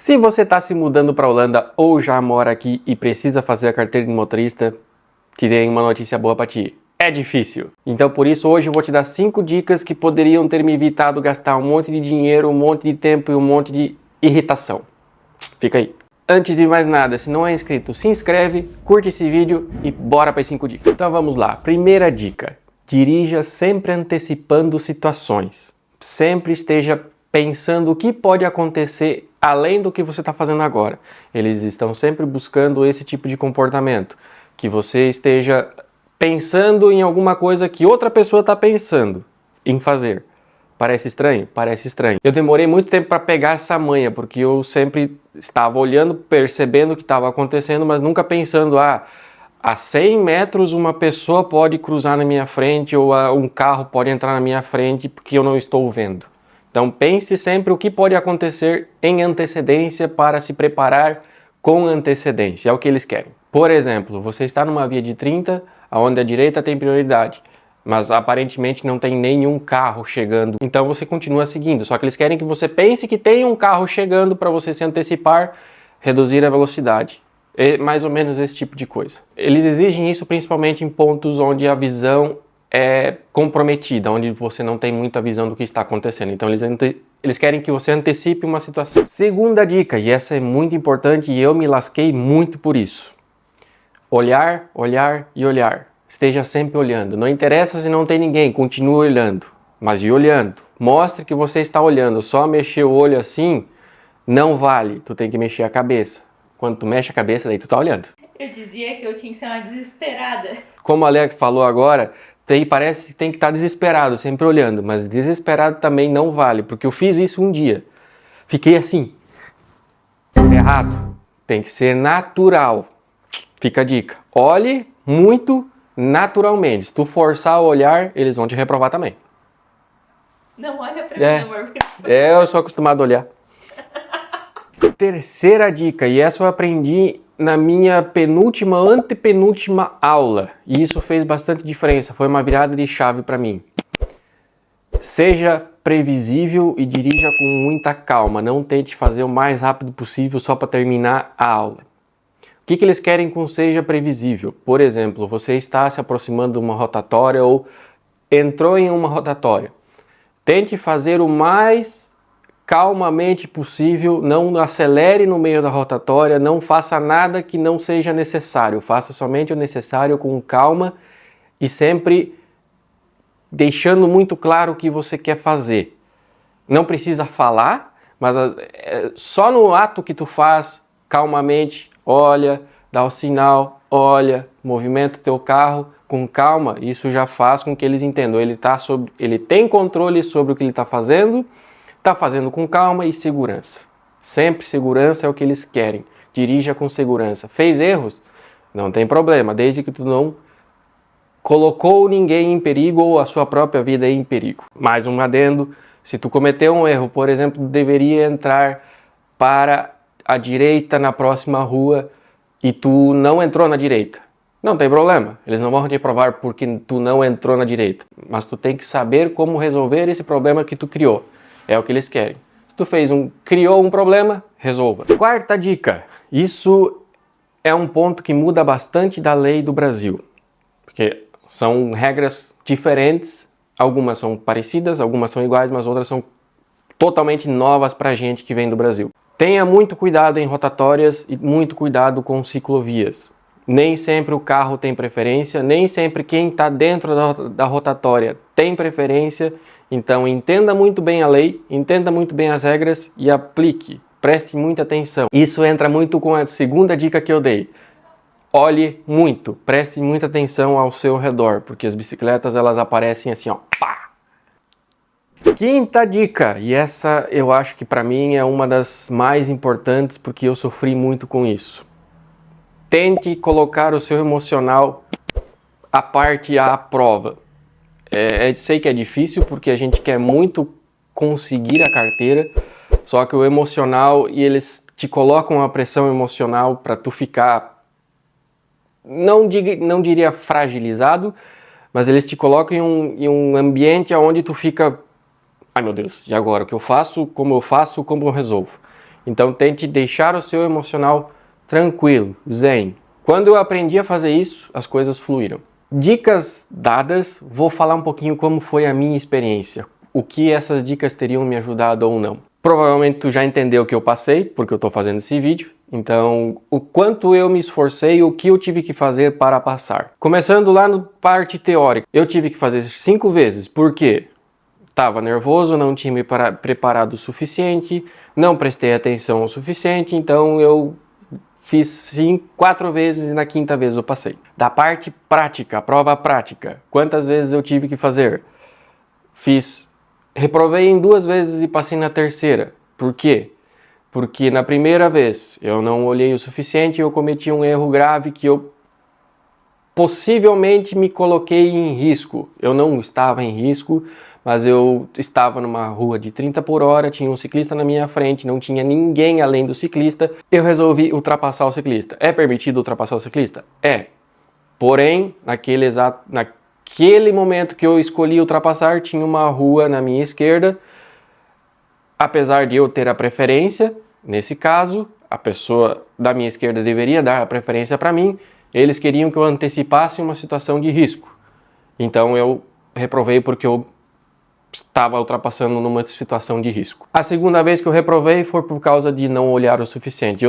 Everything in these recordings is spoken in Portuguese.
Se você está se mudando para a Holanda ou já mora aqui e precisa fazer a carteira de motorista, te dei uma notícia boa para ti. É difícil. Então por isso hoje eu vou te dar 5 dicas que poderiam ter me evitado gastar um monte de dinheiro, um monte de tempo e um monte de irritação. Fica aí. Antes de mais nada, se não é inscrito, se inscreve, curte esse vídeo e bora para as 5 dicas. Então vamos lá. Primeira dica. Dirija sempre antecipando situações. Sempre esteja pensando o que pode acontecer além do que você está fazendo agora. Eles estão sempre buscando esse tipo de comportamento. Que você esteja pensando em alguma coisa que outra pessoa está pensando em fazer. Parece estranho? Parece estranho. Eu demorei muito tempo para pegar essa manha, porque eu sempre estava olhando, percebendo o que estava acontecendo, mas nunca pensando, a 100 metros uma pessoa pode cruzar na minha frente ou um carro pode entrar na minha frente porque eu não estou vendo. Então pense sempre o que pode acontecer em antecedência para se preparar com antecedência. É o que eles querem. Por exemplo, você está numa via de 30, onde a direita tem prioridade, mas aparentemente não tem nenhum carro chegando. Então você continua seguindo, só que eles querem que você pense que tem um carro chegando para você se antecipar, reduzir a velocidade. É mais ou menos esse tipo de coisa. Eles exigem isso principalmente em pontos onde a visão é comprometida, onde você não tem muita visão do que está acontecendo. Então eles querem que você antecipe uma situação. Segunda dica, e essa é muito importante e eu me lasquei muito por isso. Olhar, olhar e olhar. Esteja sempre olhando. Não interessa se não tem ninguém, continue olhando. Mas e olhando. Mostre que você está olhando. Só mexer o olho assim não vale. Tu tem que mexer a cabeça. Quando tu mexe a cabeça, daí tu tá olhando. Eu dizia que eu tinha que ser uma desesperada. Como a Alec falou agora, parece que tem que estar desesperado, sempre olhando. Mas desesperado também não vale, porque eu fiz isso um dia. Fiquei assim. Errado. Tem que ser natural. Fica a dica. Olhe muito naturalmente. Se tu forçar a olhar, eles vão te reprovar também. Não olha pra mim, amor. Eu sou acostumado a olhar. Terceira dica, e essa eu aprendi na minha antepenúltima aula. E isso fez bastante diferença. Foi uma virada de chave para mim. Seja previsível e dirija com muita calma. Não tente fazer o mais rápido possível só para terminar a aula. O que eles querem com seja previsível? Por exemplo, você está se aproximando de uma rotatória ou entrou em uma rotatória. Tente fazer o mais calmamente possível, não acelere no meio da rotatória, não faça nada que não seja necessário. Faça somente o necessário com calma e sempre deixando muito claro o que você quer fazer. Não precisa falar, mas só no ato que tu faz, calmamente, olha, dá o sinal, olha, movimenta teu carro com calma, isso já faz com que eles entendam. Ele tem controle sobre o que ele está fazendo com calma e segurança. Sempre segurança é o que eles querem. Dirija com segurança. Fez erros? Não tem problema, desde que tu não colocou ninguém em perigo ou a sua própria vida em perigo. Mais um adendo, se tu cometeu um erro, por exemplo, deveria entrar para a direita na próxima rua e tu não entrou na direita. Não tem problema, eles não vão te provar porque tu não entrou na direita. Mas tu tem que saber como resolver esse problema que tu criou. É o que eles querem. Se tu criou um problema, resolva. Quarta dica. Isso é um ponto que muda bastante da lei do Brasil. Porque são regras diferentes. Algumas são parecidas, algumas são iguais, mas outras são totalmente novas pra gente que vem do Brasil. Tenha muito cuidado em rotatórias e muito cuidado com ciclovias. Nem sempre o carro tem preferência, nem sempre quem está dentro da rotatória tem preferência. Então entenda muito bem a lei, entenda muito bem as regras e aplique. Preste muita atenção. Isso entra muito com a segunda dica que eu dei. Olhe muito, preste muita atenção ao seu redor, porque as bicicletas elas aparecem assim, ó, pá! Quinta dica, e essa eu acho que para mim é uma das mais importantes porque eu sofri muito com isso. Tente colocar o seu emocional à prova. Sei que é difícil porque a gente quer muito conseguir a carteira, só que o emocional, e eles te colocam uma pressão emocional para tu ficar, não diria fragilizado, mas eles te colocam em um ambiente onde tu fica, ai meu Deus, e agora o que eu faço, como eu resolvo? Então tente deixar o seu emocional tranquilo, zen. Quando eu aprendi a fazer isso, as coisas fluíram. Dicas dadas, vou falar um pouquinho como foi a minha experiência, o que essas dicas teriam me ajudado ou não. Provavelmente tu já entendeu o que eu passei, porque eu estou fazendo esse vídeo, então o quanto eu me esforcei, o que eu tive que fazer para passar. Começando lá na parte teórica, eu tive que fazer 5 vezes, por quê? Estava nervoso, não tinha me preparado o suficiente, não prestei atenção o suficiente, então eu fiz 4 vezes e na 5ª vez eu passei. Da parte prática, a prova prática, quantas vezes eu tive que fazer? Reprovei em 2 vezes e passei na 3ª. Por quê? Porque na primeira vez eu não olhei o suficiente e eu cometi um erro grave que eu possivelmente me coloquei em risco. Eu não estava em risco, mas eu estava numa rua de 30 por hora, tinha um ciclista na minha frente, não tinha ninguém além do ciclista, eu resolvi ultrapassar o ciclista. É permitido ultrapassar o ciclista? É. Porém, naquele momento que eu escolhi ultrapassar, tinha uma rua na minha esquerda, apesar de eu ter a preferência, nesse caso, a pessoa da minha esquerda deveria dar a preferência para mim, eles queriam que eu antecipasse uma situação de risco. Então eu reprovei porque eu estava ultrapassando numa situação de risco. A segunda vez que eu reprovei foi por causa de não olhar o suficiente.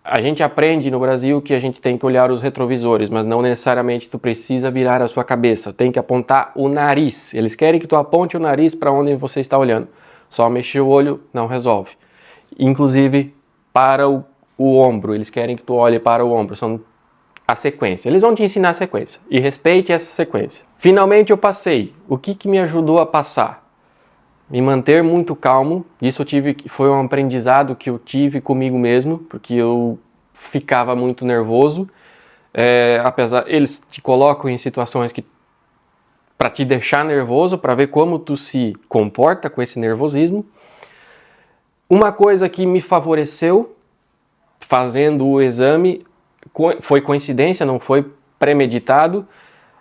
A gente aprende no Brasil que a gente tem que olhar os retrovisores, mas não necessariamente tu precisa virar a sua cabeça, tem que apontar o nariz. Eles querem que tu aponte o nariz para onde você está olhando. Só mexer o olho não resolve. Inclusive para o ombro, eles querem que tu olhe para o ombro, são a sequência. Eles vão te ensinar a sequência e respeite essa sequência. Finalmente eu passei. O que me ajudou a passar? Me manter muito calmo. Isso foi um aprendizado que eu tive comigo mesmo, porque eu ficava muito nervoso. Eles te colocam em situações para te deixar nervoso, para ver como tu se comporta com esse nervosismo. Uma coisa que me favoreceu fazendo o exame foi coincidência, não foi premeditado.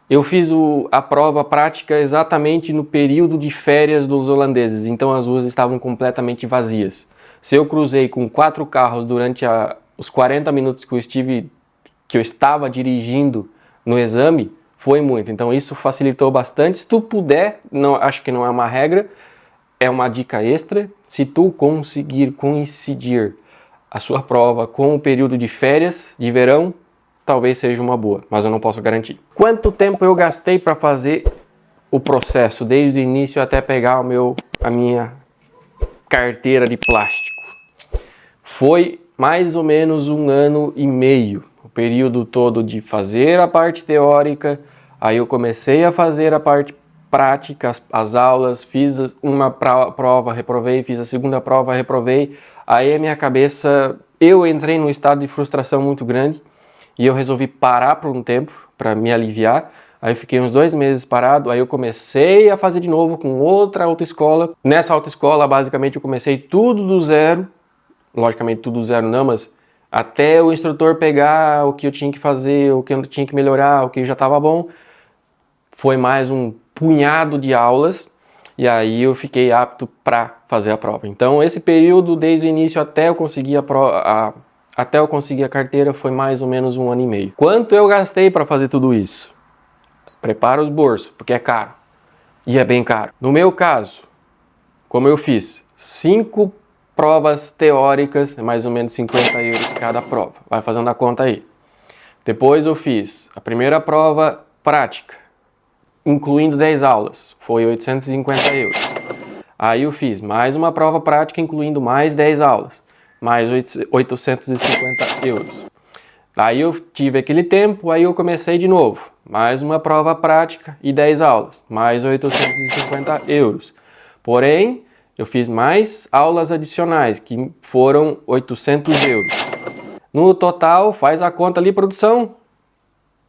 Eu fiz a prova prática exatamente no período de férias dos holandeses, então as ruas estavam completamente vazias. Se eu cruzei com 4 carros durante os 40 minutos que eu estava dirigindo no exame, foi muito. Então isso facilitou bastante. Se tu puder, acho que não é uma regra, é uma dica extra. Se tu conseguir coincidir a sua prova com o período de férias de verão, talvez seja uma boa, mas eu não posso garantir. Quanto tempo eu gastei para fazer o processo, desde o início até pegar a minha carteira de plástico? Foi mais ou menos 1 ano e meio, o período todo de fazer a parte teórica, aí eu comecei a fazer a parte prática, as aulas, fiz uma prova, reprovei, fiz a segunda prova, reprovei. Aí a minha cabeça, eu entrei num estado de frustração muito grande e eu resolvi parar por um tempo para me aliviar. Aí eu fiquei uns 2 meses parado, aí eu comecei a fazer de novo com outra autoescola. Nessa autoescola, basicamente, eu comecei tudo do zero. Logicamente, tudo do zero não, mas até o instrutor pegar o que eu tinha que fazer, o que eu tinha que melhorar, o que já estava bom. Foi mais um punhado de aulas. E aí eu fiquei apto para fazer a prova. Então esse período, desde o início até eu conseguir a carteira, foi mais ou menos 1 ano e meio. Quanto eu gastei para fazer tudo isso? Prepara os bolsos, porque é caro. E é bem caro. No meu caso, como eu fiz 5 provas teóricas, é mais ou menos 50 euros cada prova. Vai fazendo a conta aí. Depois eu fiz a primeira prova prática, incluindo 10 aulas, foi 850 euros. Aí eu fiz mais uma prova prática, incluindo mais 10 aulas, mais 850 euros. Aí eu tive aquele tempo, aí eu comecei de novo, mais uma prova prática e 10 aulas, mais 850 euros. Porém, eu fiz mais aulas adicionais, que foram 800 euros. No total, faz a conta ali, produção,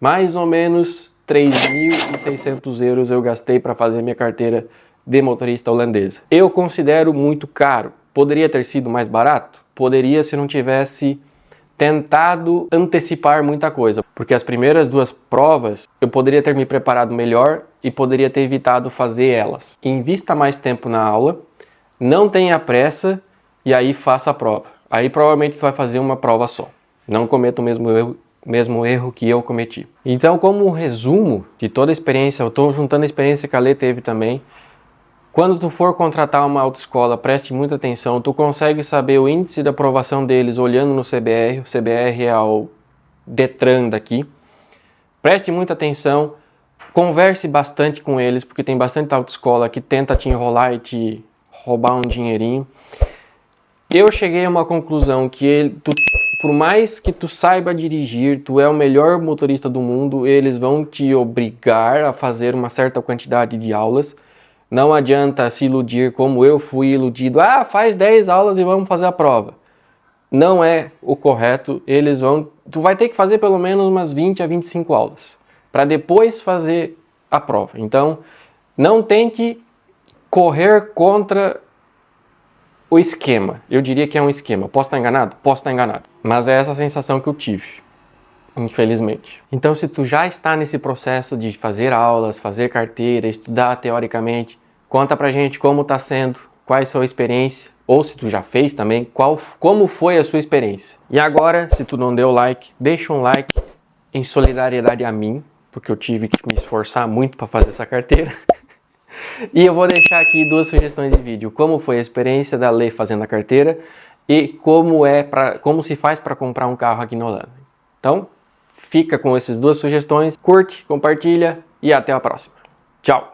mais ou menos 3.600 euros eu gastei para fazer minha carteira de motorista holandesa. Eu considero muito caro. Poderia ter sido mais barato? Poderia, se não tivesse tentado antecipar muita coisa. Porque as primeiras 2 provas eu poderia ter me preparado melhor e poderia ter evitado fazer elas. Invista mais tempo na aula, não tenha pressa e aí faça a prova. Aí provavelmente tu vai fazer uma prova só. Não cometa o mesmo erro que eu cometi. Então, como um resumo de toda a experiência, eu estou juntando a experiência que a Lê teve também. Quando tu for contratar uma autoescola, preste muita atenção. Tu consegue saber o índice de aprovação deles olhando no CBR. O CBR é o Detran daqui. Preste muita atenção. Converse bastante com eles, porque tem bastante autoescola que tenta te enrolar e te roubar um dinheirinho. Eu cheguei a uma conclusão que por mais que tu saiba dirigir, tu é o melhor motorista do mundo, eles vão te obrigar a fazer uma certa quantidade de aulas. Não adianta se iludir como eu fui iludido. Ah, faz 10 aulas e vamos fazer a prova. Não é o correto. Tu vai ter que fazer pelo menos umas 20 a 25 aulas para depois fazer a prova. Então, não tem que correr contra o esquema. Eu diria que é um esquema. Posso estar enganado? Posso estar enganado. Mas é essa a sensação que eu tive, infelizmente. Então, se tu já está nesse processo de fazer aulas, fazer carteira, estudar teoricamente, conta pra gente como está sendo, qual é a sua experiência, ou se tu já fez também, como foi a sua experiência. E agora, se tu não deu like, deixa um like em solidariedade a mim, porque eu tive que me esforçar muito para fazer essa carteira. E eu vou deixar aqui 2 sugestões de vídeo, como foi a experiência da Lê fazendo a carteira e como se faz para comprar um carro aqui na Holanda. Então, fica com essas 2 sugestões, curte, compartilha e até a próxima. Tchau!